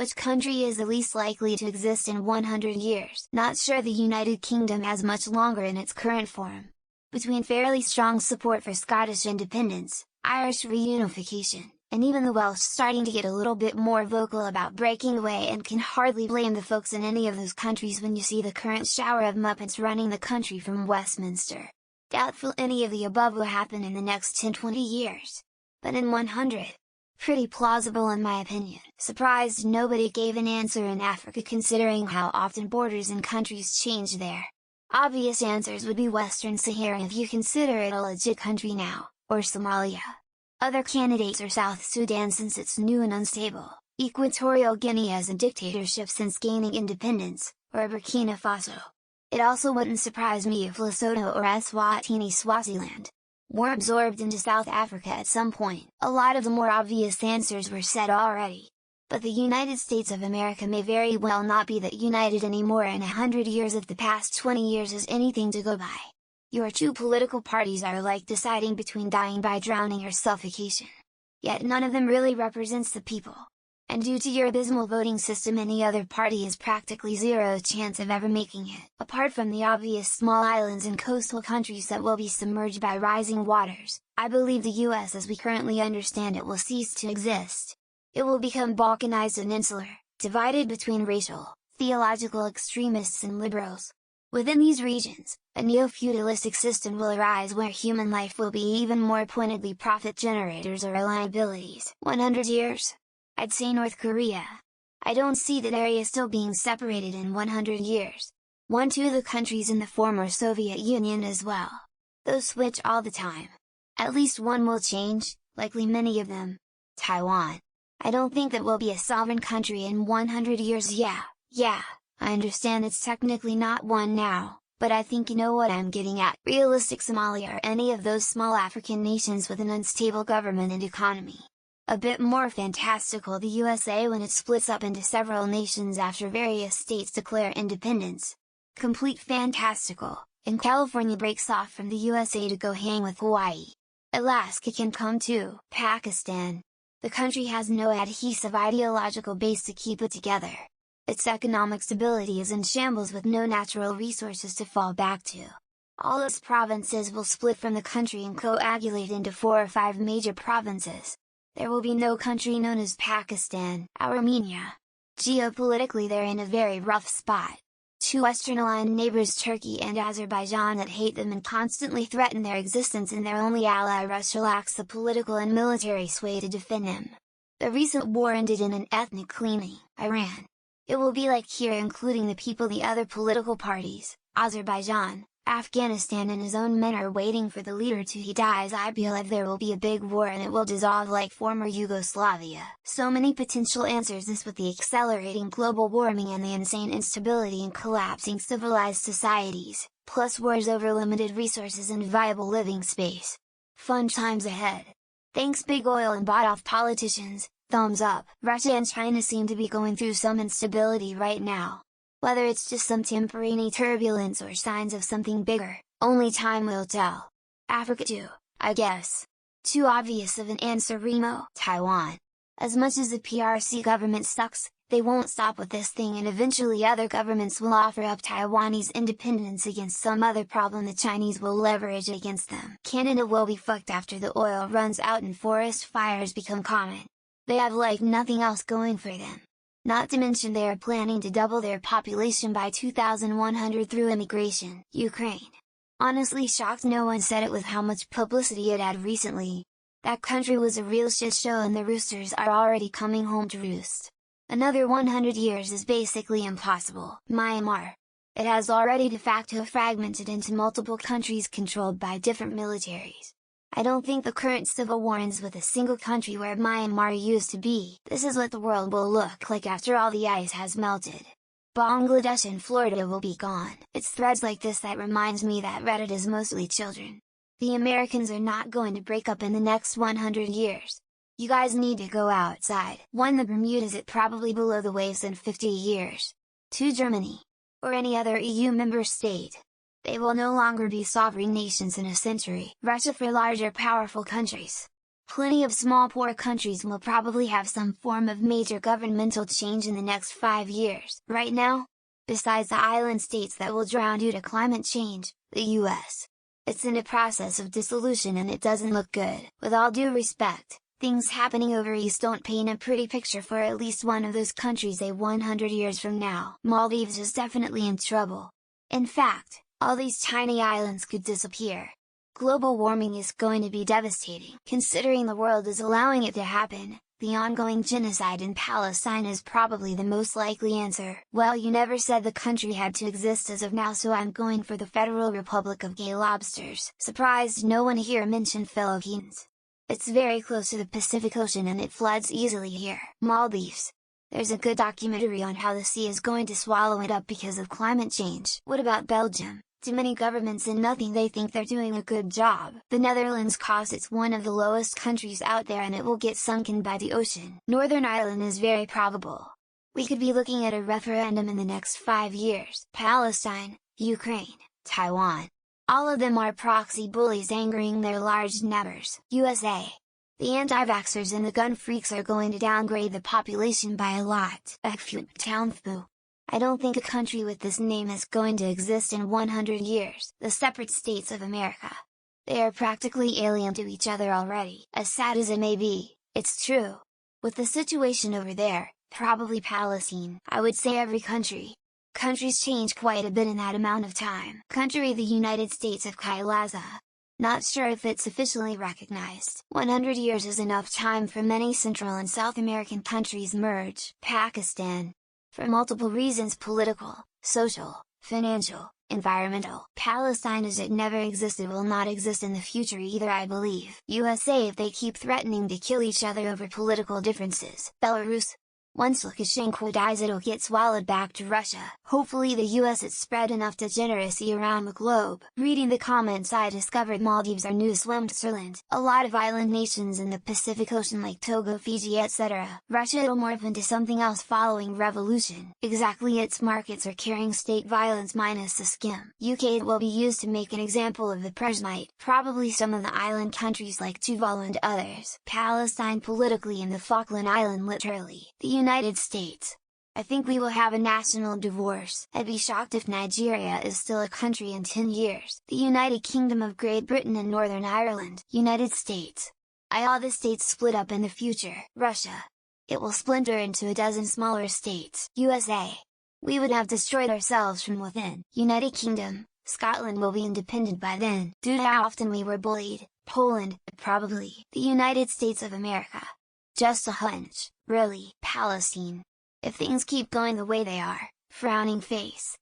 Which country is the least likely to exist in 100 years? Not sure. The United Kingdom has much longer in its current form. Between fairly strong support for Scottish independence, Irish reunification, and even the Welsh starting to get a little bit more vocal about breaking away, and can hardly blame the folks in any of those countries when you see the current shower of Muppets running the country from Westminster. Doubtful any of the above will happen in the next 10-20 years. But in 100? Pretty plausible in my opinion. Surprised nobody gave an answer in Africa considering how often borders and countries change there. Obvious answers would be Western Sahara if you consider it a legit country now, or Somalia. Other candidates are South Sudan since it's new and unstable, Equatorial Guinea as a dictatorship since gaining independence, or Burkina Faso. It also wouldn't surprise me if Lesotho or Eswatini Swaziland were absorbed into South Africa at some point. A lot of the more obvious answers were said already. But the United States of America may very well not be that united anymore in 100 years if the past 20 years is anything to go by. Your two political parties are like deciding between dying by drowning or suffocation. Yet none of them really represents the people. And due to your abysmal voting system, any other party has practically zero chance of ever making it. Apart from the obvious small islands and coastal countries that will be submerged by rising waters, I believe the US as we currently understand it will cease to exist. It will become balkanized and insular, divided between racial, theological extremists and liberals. Within these regions, a neo-feudalistic system will arise where human life will be even more pointedly profit generators or liabilities. 100 years? I'd say North Korea. I don't see that area still being separated in 100 years. 1-2 the countries in the former Soviet Union as well. Those switch all the time. At least one will change, likely many of them. Taiwan. I don't think that we'll be a sovereign country in 100 years. Yeah, I understand it's technically not one now, but I think you know what I'm getting at. Realistic Somalia or any of those small African nations with an unstable government and economy. A bit more fantastical the USA when it splits up into several nations after various states declare independence. Complete fantastical, and California breaks off from the USA to go hang with Hawaii. Alaska can come too. Pakistan. The country has no adhesive ideological base to keep it together. Its economic stability is in shambles with no natural resources to fall back to. All its provinces will split from the country and coagulate into 4 or 5 major provinces. There will be no country known as Pakistan, Armenia. Geopolitically they're in a very rough spot. 2 Western-aligned neighbors, Turkey and Azerbaijan, that hate them and constantly threaten their existence, and their only ally Russia lacks the political and military sway to defend them. The recent war ended in an ethnic cleaning, Iran. It will be like here, including the people. The other political parties, Azerbaijan, Afghanistan and his own men are waiting for the leader till he dies. I believe there will be a big war and it will dissolve like former Yugoslavia. So many potential answers, this with the accelerating global warming and the insane instability and collapsing civilized societies, plus wars over limited resources and viable living space. Fun times ahead. Thanks big oil and bought off politicians, thumbs up. Russia and China seem to be going through some instability right now. Whether it's just some temporary turbulence or signs of something bigger, only time will tell. Africa too, I guess. Too obvious of an answer. Remo. Taiwan. As much as the PRC government sucks, they won't stop with this thing, and eventually other governments will offer up Taiwanese independence against some other problem the Chinese will leverage against them. Canada will be fucked after the oil runs out and forest fires become common. They have like nothing else going for them. Not to mention they are planning to double their population by 2100 through immigration. Ukraine. Honestly shocked no one said it with how much publicity it had recently. That country was a real shit show and the roosters are already coming home to roost. Another 100 years is basically impossible. Myanmar. It has already de facto fragmented into multiple countries controlled by different militaries. I don't think the current civil war ends with a single country where Myanmar used to be. This is what the world will look like after all the ice has melted. Bangladesh and Florida will be gone. It's threads like this that reminds me that Reddit is mostly children. The Americans are not going to break up in the next 100 years. You guys need to go outside. 1. The Bermudas at probably below the waves in 50 years. 2. Germany. Or any other EU member state. They will no longer be sovereign nations in a century. Russia for larger powerful countries. Plenty of small poor countries will probably have some form of major governmental change in the next 5 years. Right now, besides the island states that will drown due to climate change, the US, it's in a process of dissolution and it doesn't look good. With all due respect, things happening over east don't paint a pretty picture for at least one of those countries 100 years from now. Maldives is definitely in trouble. In fact, all these tiny islands could disappear. Global warming is going to be devastating. Considering the world is allowing it to happen, the ongoing genocide in Palestine is probably the most likely answer. Well, you never said the country had to exist as of now, so I'm going for the Federal Republic of Gay Lobsters. Surprised no one here mentioned Philippines. It's very close to the Pacific Ocean and it floods easily here. Maldives. There's a good documentary on how the sea is going to swallow it up because of climate change. What about Belgium? Too many governments and nothing, they think they're doing a good job. The Netherlands, cause it's one of the lowest countries out there and it will get sunken by the ocean. Northern Ireland is very probable. We could be looking at a referendum in the next 5 years. Palestine, Ukraine, Taiwan. All of them are proxy bullies angering their large neighbors. USA. The anti-vaxxers and the gun freaks are going to downgrade the population by a lot. I don't think a country with this name is going to exist in 100 years. The separate states of America. They are practically alien to each other already. As sad as it may be, it's true. With the situation over there, probably Palestine. I would say every country. Countries change quite a bit in that amount of time. Country the United States of Kailasa. Not sure if it's officially recognized. 100 years is enough time for many Central and South American countries merge. Pakistan. For multiple reasons: political, social, financial, environmental. Palestine as it never existed will not exist in the future either, I believe. USA if they keep threatening to kill each other over political differences. Belarus. Once Lukashenko dies it'll get swallowed back to Russia. Hopefully the US it's spread enough degeneracy around the globe. Reading the comments I discovered Maldives are new Switzerland. A lot of island nations in the Pacific Ocean like Togo, Fiji, etc. Russia it'll morph into something else following revolution. Exactly, its markets are carrying state violence minus the skim. UK it will be used to make an example of the Presmite. Probably some of the island countries like Tuvalu and others. Palestine politically and the Falkland Island literally. The United States. I think we will have a national divorce. I'd be shocked if Nigeria is still a country in 10 years. The United Kingdom of Great Britain and Northern Ireland. United States. All the states split up in the future. Russia. It will splinter into a dozen smaller states. USA. We would have destroyed ourselves from within. United Kingdom. Scotland will be independent by then. Due to how often we were bullied. Poland, probably. The United States of America. Just a hunch, really. Palestine. If things keep going the way they are, frowning face.